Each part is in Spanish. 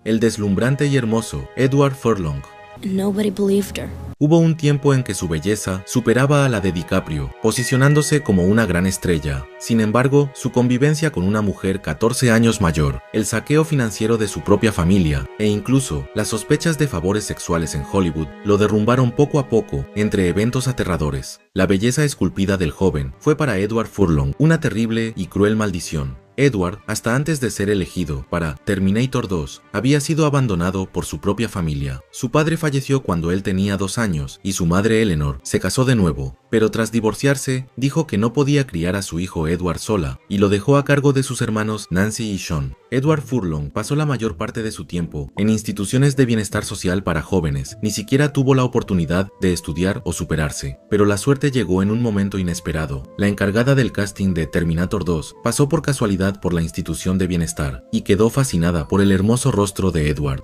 el deslumbrante y hermoso Edward Furlong. Nobody believed her. Hubo un tiempo en que su belleza superaba a la de DiCaprio, posicionándose como una gran estrella. Sin embargo, su convivencia con una mujer 14 años mayor, el saqueo financiero de su propia familia e incluso las sospechas de favores sexuales en Hollywood lo derrumbaron poco a poco entre eventos aterradores. La belleza esculpida del joven fue para Edward Furlong una terrible y cruel maldición. Edward, hasta antes de ser elegido para Terminator 2, había sido abandonado por su propia familia. Su padre falleció cuando él tenía 2 años y su madre Eleanor se casó de nuevo, pero tras divorciarse, dijo que no podía criar a su hijo Edward sola y lo dejó a cargo de sus hermanos Nancy y Sean. Edward Furlong pasó la mayor parte de su tiempo en instituciones de bienestar social para jóvenes, ni siquiera tuvo la oportunidad de estudiar o superarse, pero la suerte llegó en un momento inesperado. La encargada del casting de Terminator 2 pasó por casualidad por la institución de bienestar y quedó fascinada por el hermoso rostro de Edward.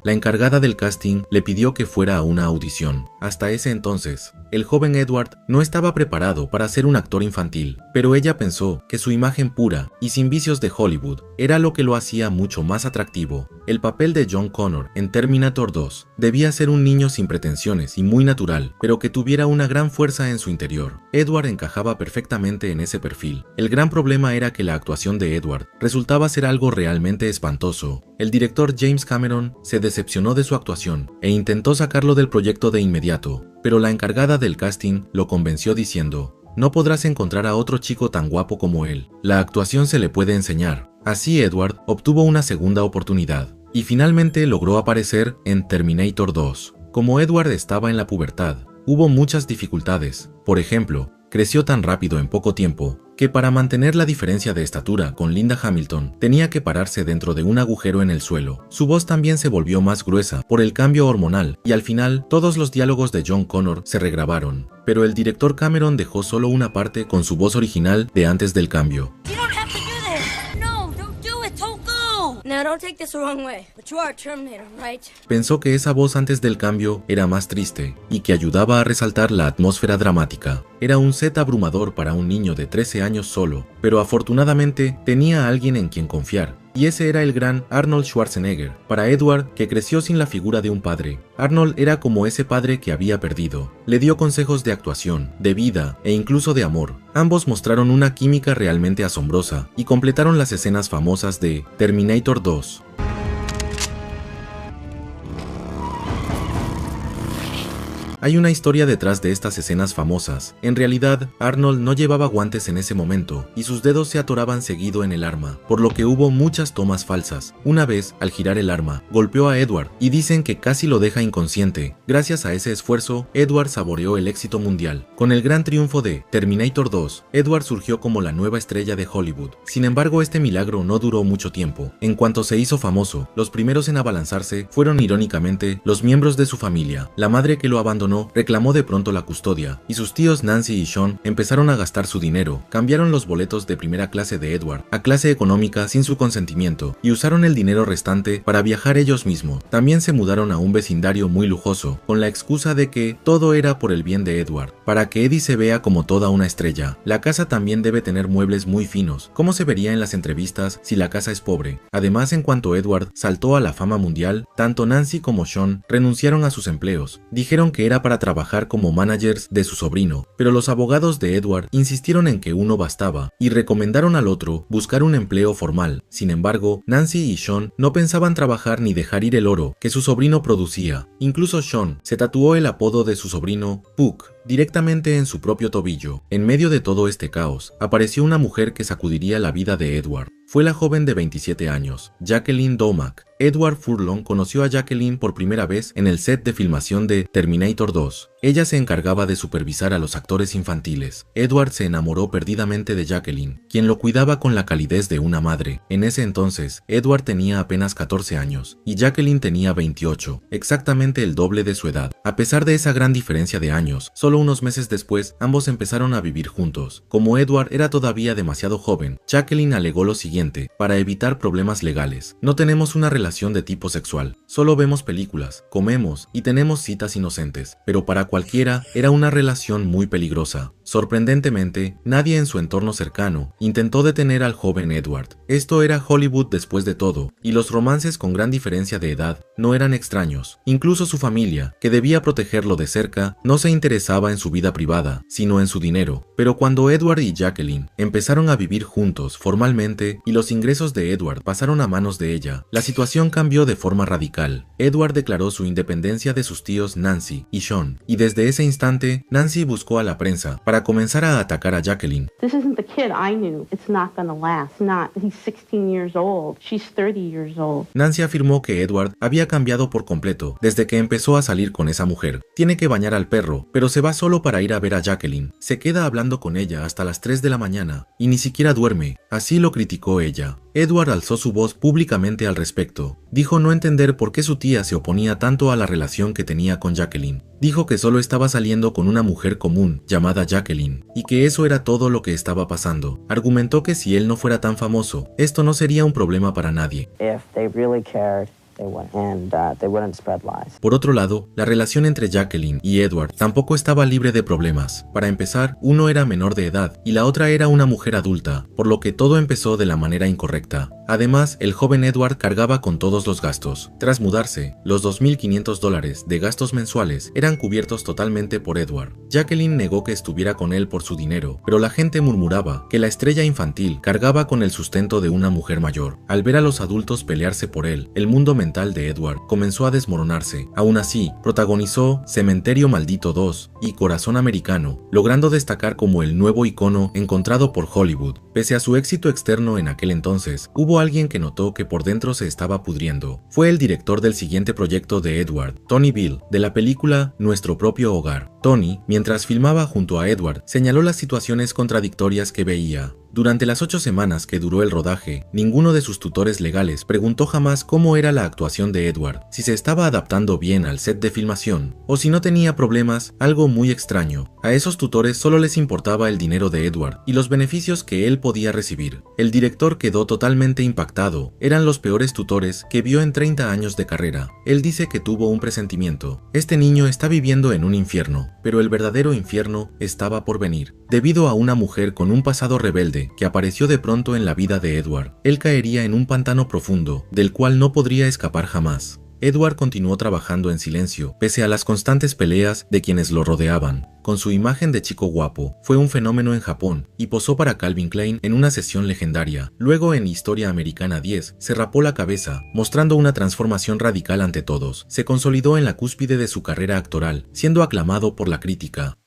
La encargada del casting le pidió que fuera a una audición. Hasta ese entonces, el joven Edward no estaba preparado para ser un actor infantil, pero ella pensó que su imagen pura y sin vicios de Hollywood era lo que lo hacía mucho más atractivo. El papel de John Connor en Terminator 2 debía ser un niño sin pretensiones y muy natural, pero que tuviera una gran fuerza en su interior. Edward encajaba perfectamente en ese perfil. El gran problema era que la actuación de Edward resultaba ser algo realmente espantoso. El director James Cameron se decepcionó de su actuación e intentó sacarlo del proyecto de inmediato, pero la encargada del casting lo convenció diciendo: "No podrás encontrar a otro chico tan guapo como él. La actuación se le puede enseñar". Así Edward obtuvo una segunda oportunidad y finalmente logró aparecer en Terminator 2. Como Edward estaba en la pubertad, hubo muchas dificultades. Por ejemplo, creció tan rápido en poco tiempo que para mantener la diferencia de estatura con Linda Hamilton tenía que pararse dentro de un agujero en el suelo. Su voz también se volvió más gruesa por el cambio hormonal y al final todos los diálogos de John Connor se regrabaron, pero el director Cameron dejó solo una parte con su voz original de antes del cambio. Pensó que esa voz antes del cambio era más triste y que ayudaba a resaltar la atmósfera dramática. Era un set abrumador para un niño de 13 años solo, pero afortunadamente tenía a alguien en quien confiar. Y ese era el gran Arnold Schwarzenegger. Para Edward, que creció sin la figura de un padre, Arnold era como ese padre que había perdido. Le dio consejos de actuación, de vida e incluso de amor. Ambos mostraron una química realmente asombrosa y completaron las escenas famosas de Terminator 2. Hay una historia detrás de estas escenas famosas. En realidad, Arnold no llevaba guantes en ese momento y sus dedos se atoraban seguido en el arma, por lo que hubo muchas tomas falsas. Una vez, al girar el arma, golpeó a Edward y dicen que casi lo deja inconsciente. Gracias a ese esfuerzo, Edward saboreó el éxito mundial. Con el gran triunfo de Terminator 2, Edward surgió como la nueva estrella de Hollywood. Sin embargo, este milagro no duró mucho tiempo. En cuanto se hizo famoso, los primeros en abalanzarse fueron irónicamente los miembros de su familia. La madre que lo abandonó reclamó de pronto la custodia y sus tíos Nancy y Sean empezaron a gastar su dinero. Cambiaron los boletos de primera clase de Edward a clase económica sin su consentimiento y usaron el dinero restante para viajar ellos mismos. También se mudaron a un vecindario muy lujoso con la excusa de que todo era por el bien de Edward, para que Eddie se vea como toda una estrella. La casa también debe tener muebles muy finos. ¿Cómo se vería en las entrevistas si la casa es pobre? Además, en cuanto Edward saltó a la fama mundial, tanto Nancy como Sean renunciaron a sus empleos. Dijeron que era para trabajar como managers de su sobrino, pero los abogados de Edward insistieron en que uno bastaba y recomendaron al otro buscar un empleo formal. Sin embargo, Nancy y Sean no pensaban trabajar ni dejar ir el oro que su sobrino producía. Incluso Sean se tatuó el apodo de su sobrino, Puck, directamente en su propio tobillo. En medio de todo este caos, apareció una mujer que sacudiría la vida de Edward. Fue la joven de 27 años, Jacqueline Domack. Edward Furlong conoció a Jacqueline por primera vez en el set de filmación de Terminator 2. Ella se encargaba de supervisar a los actores infantiles. Edward se enamoró perdidamente de Jacqueline, quien lo cuidaba con la calidez de una madre. En ese entonces, Edward tenía apenas 14 años y Jacqueline tenía 28, exactamente el doble de su edad. A pesar de esa gran diferencia de años, solo unos meses después, ambos empezaron a vivir juntos. Como Edward era todavía demasiado joven, Jacqueline alegó lo siguiente: para evitar problemas legales, no tenemos una relación de tipo sexual, solo vemos películas, comemos y tenemos citas inocentes, pero para cualquiera era una relación muy peligrosa. Sorprendentemente, nadie en su entorno cercano intentó detener al joven Edward. Esto era Hollywood después de todo, y los romances con gran diferencia de edad no eran extraños. Incluso su familia, que debía protegerlo de cerca, no se interesaba en su vida privada, sino en su dinero. Pero cuando Edward y Jacqueline empezaron a vivir juntos formalmente y los ingresos de Edward pasaron a manos de ella, la situación cambió de forma radical. Edward declaró su independencia de sus tíos Nancy y Sean, y desde ese instante, Nancy buscó a la prensa para comenzar a atacar a Jacqueline. This isn't the kid I knew. It's not gonna last. He's 16 years old. She's 30 years old. Nancy afirmó que Edward había cambiado por completo desde que empezó a salir con esa mujer. Tiene que bañar al perro, pero se va solo para ir a ver a Jacqueline. Se queda hablando con ella hasta las 3 de la mañana y ni siquiera duerme. Así lo criticó ella. Edward alzó su voz públicamente al respecto. Dijo no entender por qué su tía se oponía tanto a la relación que tenía con Jacqueline. Dijo que solo estaba saliendo con una mujer común llamada Jacqueline y que eso era todo lo que estaba pasando. Argumentó que si él no fuera tan famoso, esto no sería un problema para nadie. Por otro lado, la relación entre Jacqueline y Edward tampoco estaba libre de problemas. Para empezar, uno era menor de edad y la otra era una mujer adulta, por lo que todo empezó de la manera incorrecta. Además, el joven Edward cargaba con todos los gastos. Tras mudarse, los $2,500 de gastos mensuales eran cubiertos totalmente por Edward. Jacqueline negó que estuviera con él por su dinero, pero la gente murmuraba que la estrella infantil cargaba con el sustento de una mujer mayor. Al ver a los adultos pelearse por él, el mundo mental de Edward comenzó a desmoronarse. Aún así, protagonizó Cementerio Maldito 2 y Corazón Americano, logrando destacar como el nuevo icono encontrado por Hollywood. Pese a su éxito externo en aquel entonces, hubo alguien que notó que por dentro se estaba pudriendo. Fue el director del siguiente proyecto de Edward, Tony Bill, de la película Nuestro Propio Hogar. Tony, mientras filmaba junto a Edward, señaló las situaciones contradictorias que veía. Durante las 8 semanas que duró el rodaje, ninguno de sus tutores legales preguntó jamás cómo era la actuación de Edward, si se estaba adaptando bien al set de filmación, o si no tenía problemas, algo muy extraño. A esos tutores solo les importaba el dinero de Edward y los beneficios que él podía recibir. El director quedó totalmente impactado. Eran los peores tutores que vio en 30 años de carrera. Él dice que tuvo un presentimiento. Este niño está viviendo en un infierno, pero el verdadero infierno estaba por venir. Debido a una mujer con un pasado rebelde que apareció de pronto en la vida de Edward, él caería en un pantano profundo, del cual no podría escapar jamás. Edward continuó trabajando en silencio, pese a las constantes peleas de quienes lo rodeaban. Con su imagen de chico guapo, fue un fenómeno en Japón y posó para Calvin Klein en una sesión legendaria. Luego en Historia Americana 10, se rapó la cabeza, mostrando una transformación radical ante todos. Se consolidó en la cúspide de su carrera actoral, siendo aclamado por la crítica.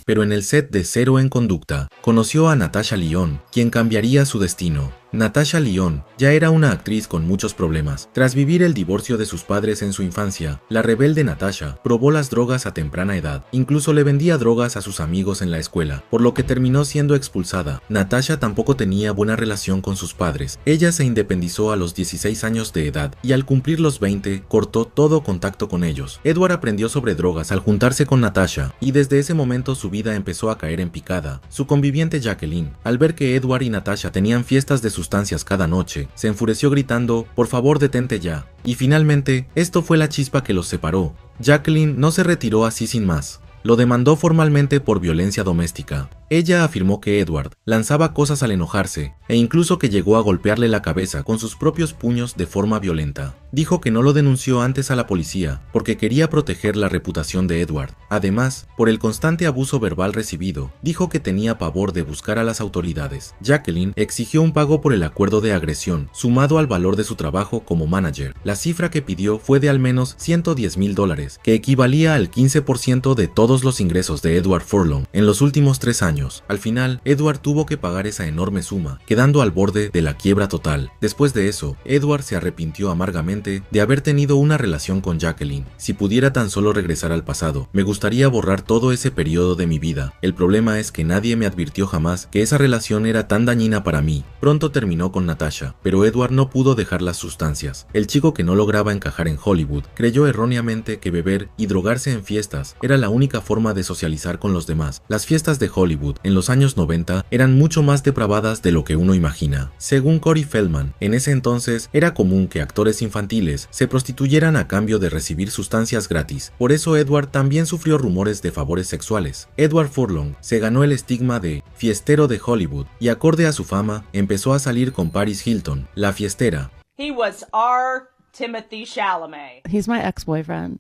Pero en el set de Cero en Conducta, conoció a Natasha Lyonne, quien cambiaría su destino. Natasha Lyonne ya era una actriz con muchos problemas. Tras vivir el divorcio de sus padres en su infancia, la rebelde Natasha probó las drogas a temprana edad. Incluso le vendía drogas a sus amigos en la escuela, por lo que terminó siendo expulsada. Natasha tampoco tenía buena relación con sus padres. Ella se independizó a los 16 años de edad y al cumplir los 20 cortó todo contacto con ellos. Edward aprendió sobre drogas al juntarse con Natasha y desde ese momento su vida empezó a caer en picada. Su conviviente Jacqueline, al ver que Edward y Natasha tenían fiestas de sustancias cada noche, se enfureció gritando: "Por favor, detente ya". Y finalmente, esto fue la chispa que los separó. Jacqueline no se retiró así sin más. Lo demandó formalmente por violencia doméstica. Ella afirmó que Edward lanzaba cosas al enojarse e incluso que llegó a golpearle la cabeza con sus propios puños de forma violenta. Dijo que no lo denunció antes a la policía porque quería proteger la reputación de Edward. Además, por el constante abuso verbal recibido, dijo que tenía pavor de buscar a las autoridades. Jacqueline exigió un pago por el acuerdo de agresión, sumado al valor de su trabajo como manager. La cifra que pidió fue de al menos $110,000, que equivalía al 15% de todos los ingresos de Edward Furlong en los últimos 3 años. Al final, Edward tuvo que pagar esa enorme suma, quedando al borde de la quiebra total. Después de eso, Edward se arrepintió amargamente de haber tenido una relación con Jacqueline. Si pudiera tan solo regresar al pasado, me gustaría borrar todo ese periodo de mi vida. El problema es que nadie me advirtió jamás que esa relación era tan dañina para mí. Pronto terminó con Natasha, pero Edward no pudo dejar las sustancias. El chico que no lograba encajar en Hollywood creyó erróneamente que beber y drogarse en fiestas era la única forma de socializar con los demás. Las fiestas de Hollywood en los años 90 eran mucho más depravadas de lo que uno imagina. Según Corey Feldman, en ese entonces era común que actores infantiles se prostituyeran a cambio de recibir sustancias gratis. Por eso Edward también sufrió rumores de favores sexuales. Edward Furlong se ganó el estigma de fiestero de Hollywood y acorde a su fama empezó a salir con Paris Hilton, la fiestera. He was our Timothy Chalamet. He's my ex-boyfriend.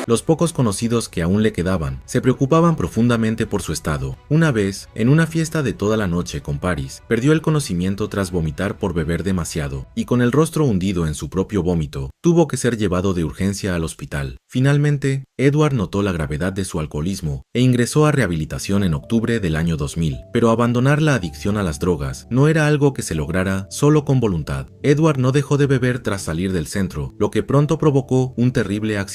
Los pocos conocidos que aún le quedaban se preocupaban profundamente por su estado. Una vez, en una fiesta de toda la noche con Paris, perdió el conocimiento tras vomitar por beber demasiado, y con el rostro hundido en su propio vómito, tuvo que ser llevado de urgencia al hospital. Finalmente, Edward notó la gravedad de su alcoholismo e ingresó a rehabilitación en octubre del año 2000, pero abandonar la adicción a las drogas no era algo que se lograra solo con voluntad. Edward no dejó de beber tras salir del centro, lo que pronto provocó un terrible accidente.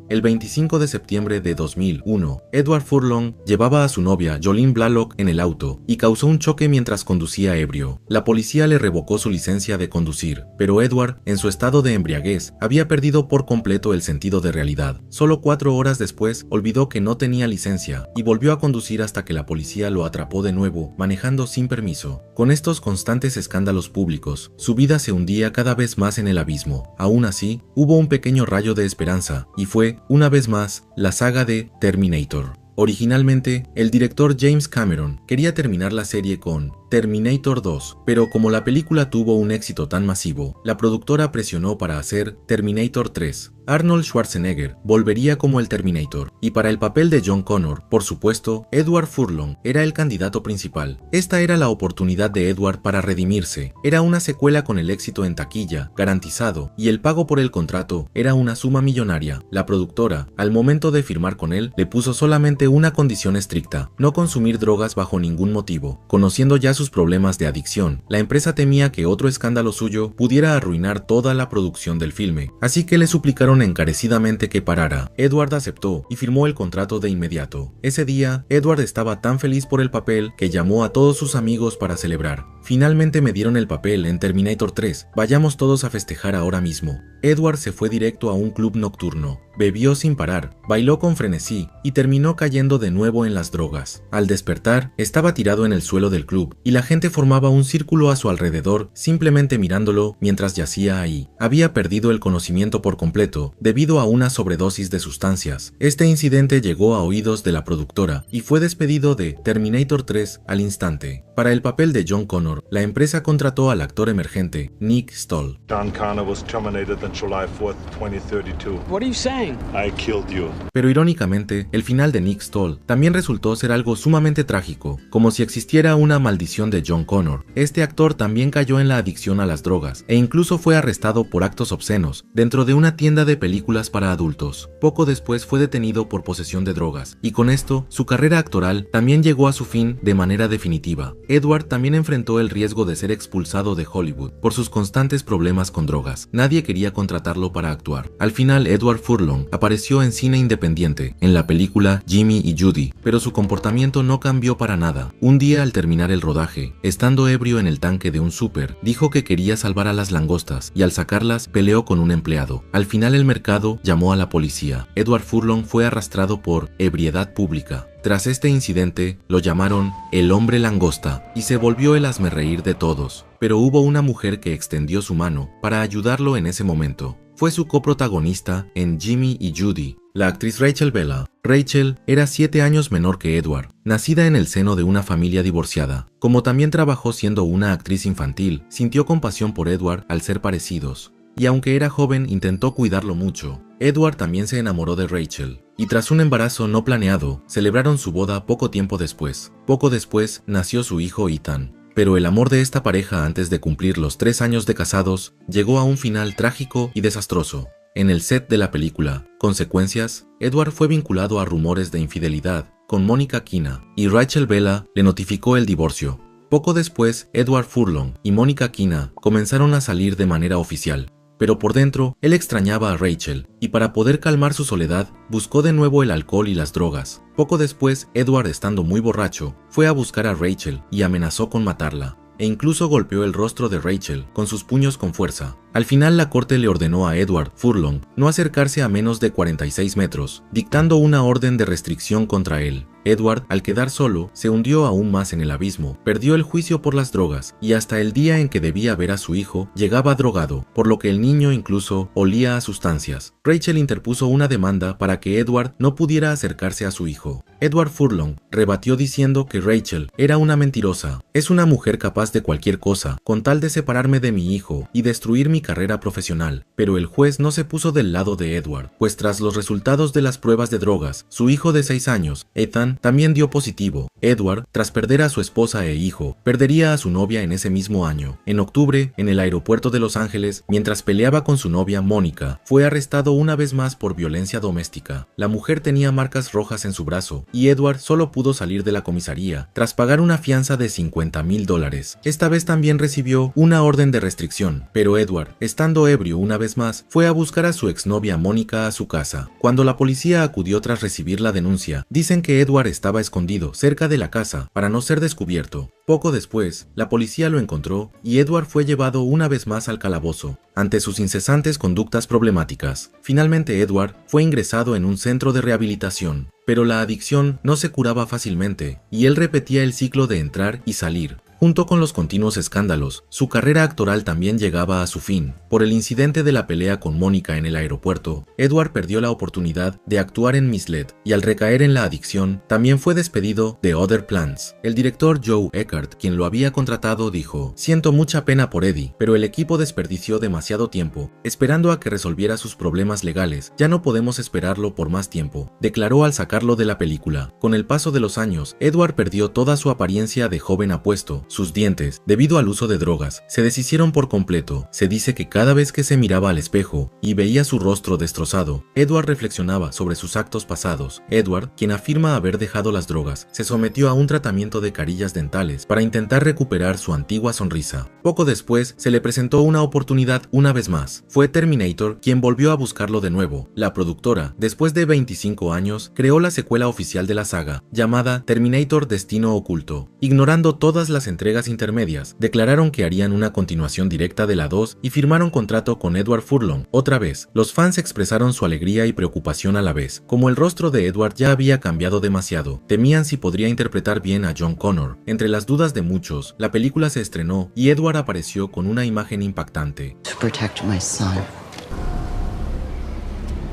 El 25 de septiembre de 2001, Edward Furlong llevaba a su novia Jolene Blalock en el auto y causó un choque mientras conducía ebrio. La policía le revocó su licencia de conducir, pero Edward, en su estado de embriaguez, había perdido por completo el sentido de realidad. Solo 4 horas después, olvidó que no tenía licencia y volvió a conducir hasta que la policía lo atrapó de nuevo, manejando sin permiso. Con estos constantes escándalos públicos, su vida se hundía cada vez más en el abismo. Aún así, hubo un pequeño rayo de esperanza, y fue, una vez más, la saga de Terminator. Originalmente, el director James Cameron quería terminar la serie con Terminator 2, pero como la película tuvo un éxito tan masivo, la productora presionó para hacer Terminator 3. Arnold Schwarzenegger volvería como el Terminator, y para el papel de John Connor, por supuesto, Edward Furlong era el candidato principal. Esta era la oportunidad de Edward para redimirse. Era una secuela con el éxito en taquilla, garantizado, y el pago por el contrato era una suma millonaria. La productora, al momento de firmar con él, le puso solamente una condición estricta: no consumir drogas bajo ningún motivo. Conociendo ya sus problemas de adicción, la empresa temía que otro escándalo suyo pudiera arruinar toda la producción del filme, así que le suplicaron encarecidamente que parara. Edward aceptó y firmó el contrato de inmediato. Ese día, Edward estaba tan feliz por el papel que llamó a todos sus amigos para celebrar. Finalmente me dieron el papel en Terminator 3, vayamos todos a festejar ahora mismo. Edward se fue directo a un club nocturno, bebió sin parar, bailó con frenesí y terminó cayendo de nuevo en las drogas. Al despertar, estaba tirado en el suelo del club y la gente formaba un círculo a su alrededor simplemente mirándolo mientras yacía ahí. Había perdido el conocimiento por completo debido a una sobredosis de sustancias. Este incidente llegó a oídos de la productora y fue despedido de Terminator 3 al instante. Para el papel de John Connor, la empresa contrató al actor emergente Nick Stoll. John Connor was terminated on July 4th, 2032. What are you saying? I killed you. Pero irónicamente, el final de Nick Stoll también resultó ser algo sumamente trágico, como si existiera una maldición de John Connor. Este actor también cayó en la adicción a las drogas e incluso fue arrestado por actos obscenos dentro de una tienda de películas para adultos. Poco después fue detenido por posesión de drogas y con esto su carrera actoral también llegó a su fin de manera definitiva. Edward también enfrentó el riesgo de ser expulsado de Hollywood por sus constantes problemas con drogas. Nadie quería contratarlo para actuar. Al final, Edward Furlong apareció en cine independiente, en la película Jimmy y Judy, pero su comportamiento no cambió para nada. Un día, al terminar el rodaje, estando ebrio en el tanque de un súper, dijo que quería salvar a las langostas y al sacarlas peleó con un empleado. Al final, el mercado llamó a la policía. Edward Furlong fue arrastrado por ebriedad pública. Tras este incidente, lo llamaron el hombre langosta y se volvió el hazmerreír de todos. Pero hubo una mujer que extendió su mano para ayudarlo en ese momento. Fue su coprotagonista en Jimmy y Judy, la actriz Rachel Bella. Rachel era 7 años menor que Edward, nacida en el seno de una familia divorciada. Como también trabajó siendo una actriz infantil, sintió compasión por Edward al ser parecidos. Y aunque era joven, intentó cuidarlo mucho. Edward también se enamoró de Rachel, y tras un embarazo no planeado, celebraron su boda poco tiempo después. Poco después nació su hijo Ethan. Pero el amor de esta pareja antes de cumplir los 3 años de casados llegó a un final trágico y desastroso. En el set de la película Consecuencias, Edward fue vinculado a rumores de infidelidad con Mónica Kina y Rachel Bella le notificó el divorcio. Poco después, Edward Furlong y Mónica Kina comenzaron a salir de manera oficial. Pero por dentro, él extrañaba a Rachel, y para poder calmar su soledad, buscó de nuevo el alcohol y las drogas. Poco después, Edward, estando muy borracho, fue a buscar a Rachel y amenazó con matarla, e incluso golpeó el rostro de Rachel con sus puños con fuerza. Al final la corte le ordenó a Edward Furlong no acercarse a menos de 46 metros, dictando una orden de restricción contra él. Edward, al quedar solo, se hundió aún más en el abismo, perdió el juicio por las drogas y hasta el día en que debía ver a su hijo llegaba drogado, por lo que el niño incluso olía a sustancias. Rachel interpuso una demanda para que Edward no pudiera acercarse a su hijo. Edward Furlong rebatió diciendo que Rachel era una mentirosa. Es una mujer capaz de cualquier cosa, con tal de separarme de mi hijo y destruir mi carrera profesional. Pero el juez no se puso del lado de Edward, pues tras los resultados de las pruebas de drogas, su hijo de 6 años, Ethan, también dio positivo. Edward, tras perder a su esposa e hijo, perdería a su novia en ese mismo año. En octubre, en el aeropuerto de Los Ángeles, mientras peleaba con su novia Mónica, fue arrestado una vez más por violencia doméstica. La mujer tenía marcas rojas en su brazo, y Edward solo pudo salir de la comisaría tras pagar una fianza de $50,000. Esta vez también recibió una orden de restricción, pero Edward, estando ebrio una vez más, fue a buscar a su exnovia Mónica a su casa. Cuando la policía acudió tras recibir la denuncia, dicen que Edward estaba escondido cerca de la casa para no ser descubierto. Poco después, la policía lo encontró y Edward fue llevado una vez más al calabozo, ante sus incesantes conductas problemáticas. Finalmente Edward fue ingresado en un centro de rehabilitación, pero la adicción no se curaba fácilmente y él repetía el ciclo de entrar y salir. Junto con los continuos escándalos, su carrera actoral también llegaba a su fin. Por el incidente de la pelea con Mónica en el aeropuerto, Edward perdió la oportunidad de actuar en Miss Led, y al recaer en la adicción, también fue despedido de Other Plans. El director Joe Eckert, quien lo había contratado, dijo: "Siento mucha pena por Eddie, pero el equipo desperdició demasiado tiempo esperando a que resolviera sus problemas legales. Ya no podemos esperarlo por más tiempo", declaró al sacarlo de la película. Con el paso de los años, Edward perdió toda su apariencia de joven apuesto. Sus dientes, debido al uso de drogas, se deshicieron por completo. Se dice que cada vez que se miraba al espejo y veía su rostro destrozado, Edward reflexionaba sobre sus actos pasados. Edward, quien afirma haber dejado las drogas, se sometió a un tratamiento de carillas dentales para intentar recuperar su antigua sonrisa. Poco después, se le presentó una oportunidad una vez más. Fue Terminator quien volvió a buscarlo de nuevo. La productora, después de 25 años, creó la secuela oficial de la saga, llamada Terminator Destino Oculto. Ignorando todas las entregas intermedias, declararon que harían una continuación directa de la 2 y firmaron contrato con Edward Furlong. Otra vez, los fans expresaron su alegría y preocupación a la vez. Como el rostro de Edward ya había cambiado demasiado, temían si podría interpretar bien a John Connor. Entre las dudas de muchos, la película se estrenó y Edward apareció con una imagen impactante. To protect my son.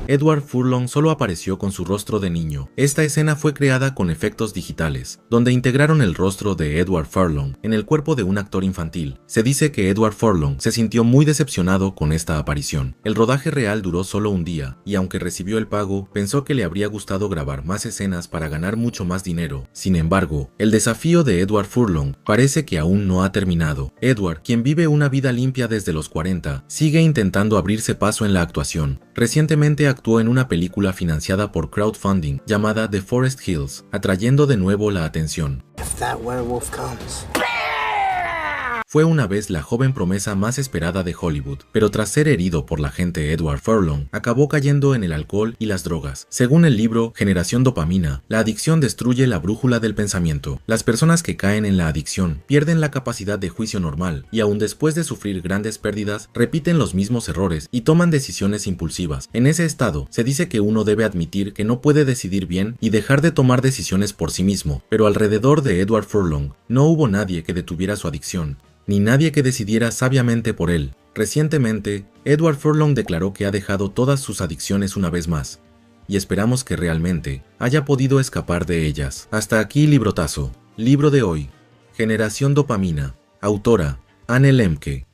Edward Furlong solo apareció con su rostro de niño. Esta escena fue creada con efectos digitales, donde integraron el rostro de Edward Furlong en el cuerpo de un actor infantil. Se dice que Edward Furlong se sintió muy decepcionado con esta aparición. El rodaje real duró solo un día, y aunque recibió el pago, pensó que le habría gustado grabar más escenas para ganar mucho más dinero. Sin embargo, el desafío de Edward Furlong parece que aún no ha terminado. Edward, quien vive una vida limpia desde los 40, sigue intentando abrirse paso en la actuación. Recientemente actuó en una película financiada por crowdfunding llamada The Forest Hills, atrayendo de nuevo la atención. If that werewolf comes. Fue una vez la joven promesa más esperada de Hollywood, pero tras ser herido por la agente Edward Furlong, acabó cayendo en el alcohol y las drogas. Según el libro Generación Dopamina, la adicción destruye la brújula del pensamiento. Las personas que caen en la adicción pierden la capacidad de juicio normal y aun después de sufrir grandes pérdidas, repiten los mismos errores y toman decisiones impulsivas. En ese estado, se dice que uno debe admitir que no puede decidir bien y dejar de tomar decisiones por sí mismo, pero alrededor de Edward Furlong no hubo nadie que detuviera su adicción, ni nadie que decidiera sabiamente por él. Recientemente, Edward Furlong declaró que ha dejado todas sus adicciones una vez más, y esperamos que realmente haya podido escapar de ellas. Hasta aquí Librotazo. Libro de hoy: Generación Dopamina. Autora: Anne Lemke.